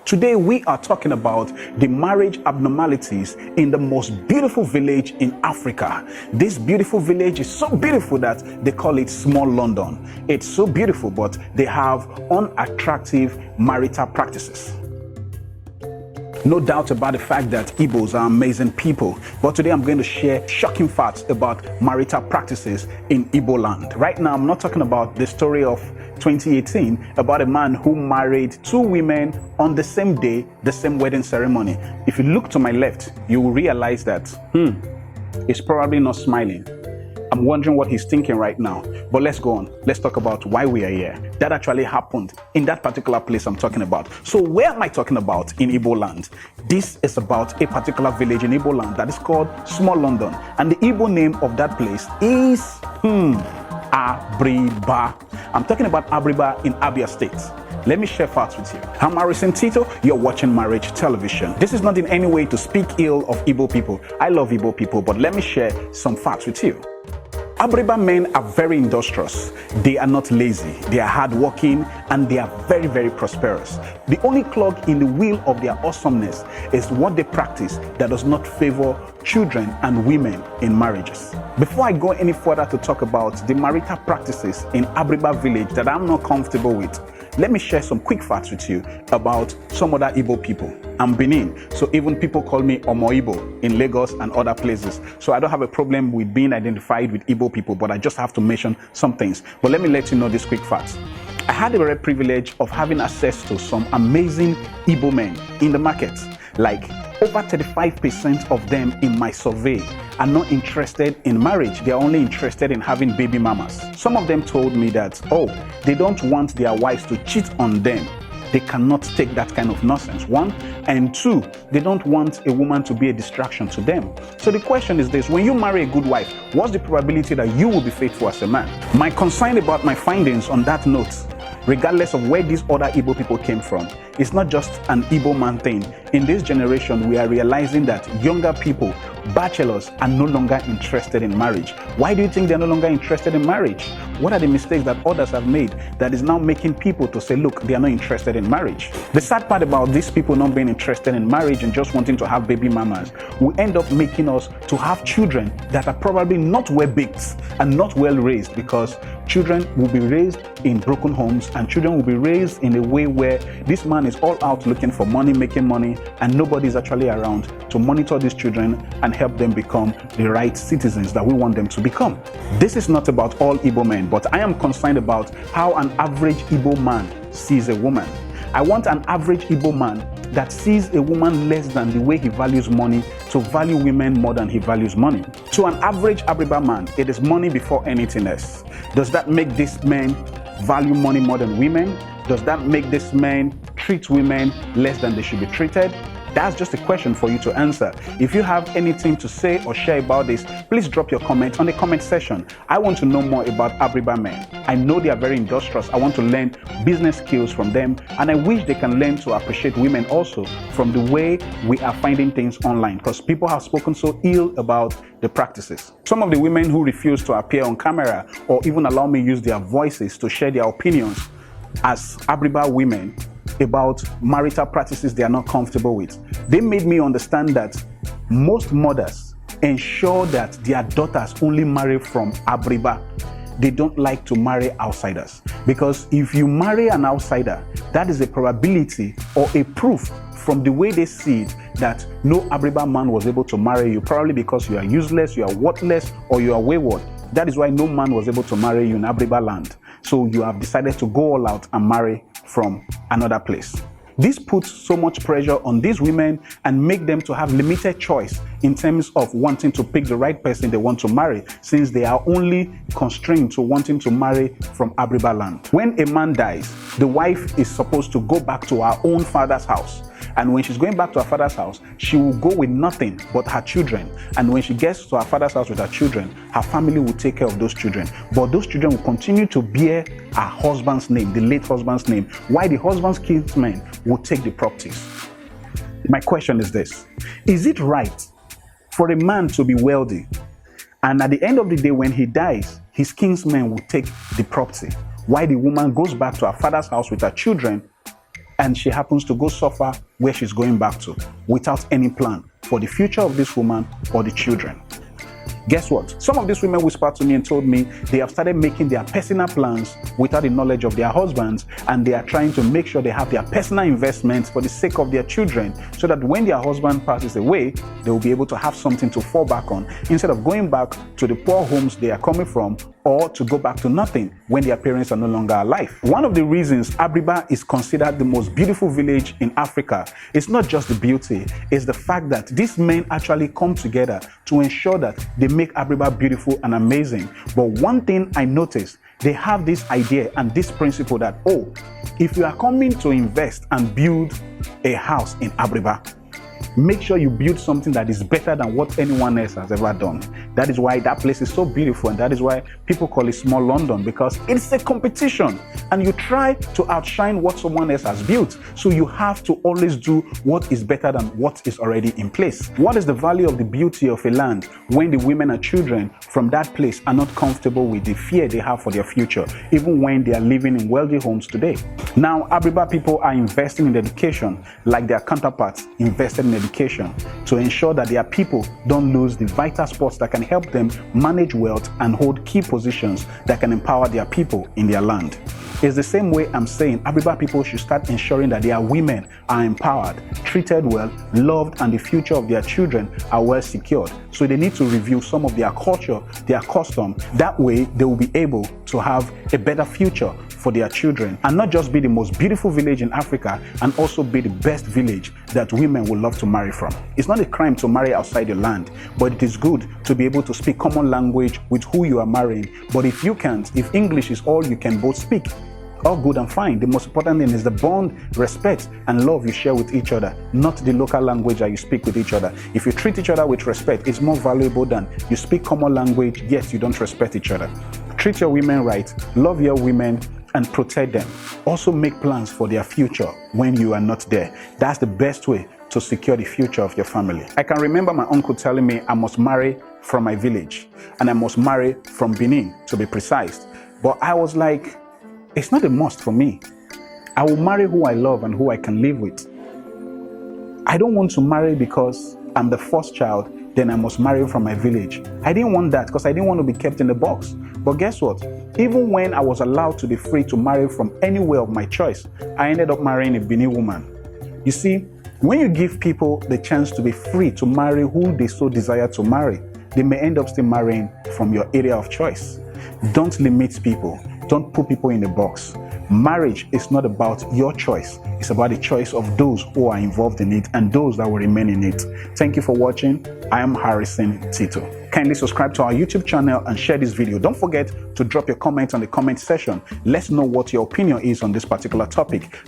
Today we are talking about the marriage abnormalities in the most beautiful village in Africa. This beautiful village is so beautiful that they call it Small London. It's so beautiful, but they have unattractive marital practices. No doubt about the fact that Igbos are amazing people, but today I'm going to share shocking facts about marital practices in Igbo land. Right now, I'm not talking about the story of 2018 about a man who married two women on the same day, the same wedding ceremony. If you look to my left, you will realize that he's probably not smiling. I'm wondering what he's thinking right now. But let's go on. Let's talk about why we are here. That actually happened in that particular place I'm talking about. So where am I talking about in Igbo land? This is about a particular village in Igbo land that is called Small London. And the Igbo name of that place is Abriba. I'm talking about Abriba in Abia State. Let me share facts with you. I'm Tito. You're watching Marriage Television. This is not in any way to speak ill of Igbo people. I love Igbo people, but let me share some facts with you. Abriba men are very industrious. They are not lazy. They are hardworking and they are very, very prosperous. The only clog in the wheel of their awesomeness is what they practice that does not favor children and women in marriages. Before I go any further to talk about the marital practices in Abriba village that I'm not comfortable with, let me share some quick facts with you about some other Igbo people. I'm Benin, so even people call me Omo Igbo in Lagos and other places. So I don't have a problem with being identified with Igbo people, but I just have to mention some things. But let me let you know these quick facts. I had the rare privilege of having access to some amazing Igbo men in the market. Like over 35% of them in my survey are not interested in marriage. They are only interested in having baby mamas. Some of them told me that, they don't want their wives to cheat on them. They cannot take that kind of nonsense, one. And two, they don't want a woman to be a distraction to them. So the question is this: when you marry a good wife, what's the probability that you will be faithful as a man? My concern about my findings on that note, regardless of where these other Igbo people came from, it's not just an Igbo man thing. In this generation, we are realizing that younger people, bachelors, are no longer interested in marriage. Why do you think they're no longer interested in marriage? What are the mistakes that others have made that is now making people to say, look, they are not interested in marriage? The sad part about these people not being interested in marriage and just wanting to have baby mamas will end up making us to have children that are probably not well baked and not well raised, because children will be raised in broken homes and children will be raised in a way where this man is all out looking for money, making money, and nobody is actually around to monitor these children and help them become the right citizens that we want them to become. This is not about all Igbo men, but I am concerned about how an average Igbo man sees a woman. I want an average Igbo man that sees a woman less than the way he values money to value women more than he values money. To an average Abriba man, it is money before anything else. Does that make this man value money more than women? Does that make this man treat women less than they should be treated? That's just a question for you to answer. If you have anything to say or share about this, please drop your comment on the comment section. I want to know more about Abriba men. I know they are very industrious. I want to learn business skills from them, and I wish they can learn to appreciate women also from the way we are finding things online, because people have spoken so ill about the practices. Some of the women who refuse to appear on camera or even allow me use their voices to share their opinions as Abriba women about marital practices they are not comfortable with, they made me understand that most mothers ensure that their daughters only marry from Abriba. They don't like to marry outsiders, because if you marry an outsider, that is a probability or a proof from the way they see it that no Abriba man was able to marry you, probably because you are useless, you are worthless, or you are wayward. That is why no man was able to marry you in Abriba land. So you have decided to go all out and marry from another place. This puts so much pressure on these women and make them to have limited choice in terms of wanting to pick the right person they want to marry, since they are only constrained to wanting to marry from Abriba land. When a man dies, the wife is supposed to go back to her own father's house. And when she's going back to her father's house, she will go with nothing but her children. And when she gets to her father's house with her children, her family will take care of those children. But those children will continue to bear her husband's name, the late husband's name, while the husband's kinsmen will take the properties. My question is this: is it right for a man to be wealthy, and at the end of the day when he dies, his kinsmen will take the property, while the woman goes back to her father's house with her children and she happens to go suffer where she's going back to without any plan for the future of this woman or the children. Guess what? Some of these women whispered to me and told me they have started making their personal plans without the knowledge of their husbands, and they are trying to make sure they have their personal investments for the sake of their children, so that when their husband passes away, they will be able to have something to fall back on, instead of going back to the poor homes they are coming from, or to go back to nothing when their parents are no longer alive. One of the reasons Abriba is considered the most beautiful village in Africa is not just the beauty, it's the fact that these men actually come together to ensure that they make Abriba beautiful and amazing. But one thing I noticed, they have this idea and this principle that, oh, if you are coming to invest and build a house in Abriba, make sure you build something that is better than what anyone else has ever done. That is why that place is so beautiful, and that is why people call it small London, because it's a competition and you try to outshine what someone else has built. So you have to always do what is better than what is already in place. What is the value of the beauty of a land when the women and children from that place are not comfortable with the fear they have for their future, even when they are living in wealthy homes today? Now, Abriba people are investing in education like their counterparts invested in education, to ensure that their people don't lose the vital spots that can help them manage wealth and hold key positions that can empower their people in their land. It's the same way I'm saying Abriba people should start ensuring that their women are empowered, treated well, loved, and the future of their children are well secured. So they need to review some of their culture, their custom. That way they will be able to have a better future for their children, and not just be the most beautiful village in Africa, and also be the best village that women would love to marry from. It's not a crime to marry outside your land, but it is good to be able to speak common language with who you are marrying. But if you can't, if English is all you can both speak, all good and fine. The most important thing is the bond, respect, and love you share with each other, not the local language that you speak with each other. If you treat each other with respect, it's more valuable than you speak common language, yet you don't respect each other. Treat your women right, love your women, and protect them. Also make plans for their future when you are not there. That's the best way to secure the future of your family. I can remember my uncle telling me I must marry from my village, and I must marry from Benin, to be precise. But I was like, it's not a must for me. I will marry who I love and who I can live with. I don't want to marry because I'm the first child, then I must marry from my village. I didn't want that because I didn't want to be kept in the box. But guess what? Even when I was allowed to be free to marry from anywhere of my choice, I ended up marrying a Benin woman. You see, when you give people the chance to be free to marry who they so desire to marry, they may end up still marrying from your area of choice. Don't limit people. Don't put people in a box. Marriage is not about your choice. It's about the choice of those who are involved in it and those that will remain in it. Thank you for watching. I am Harrison Tito. Kindly subscribe to our YouTube channel and share this video. Don't forget to drop your comments on the comment section. Let's know what your opinion is on this particular topic.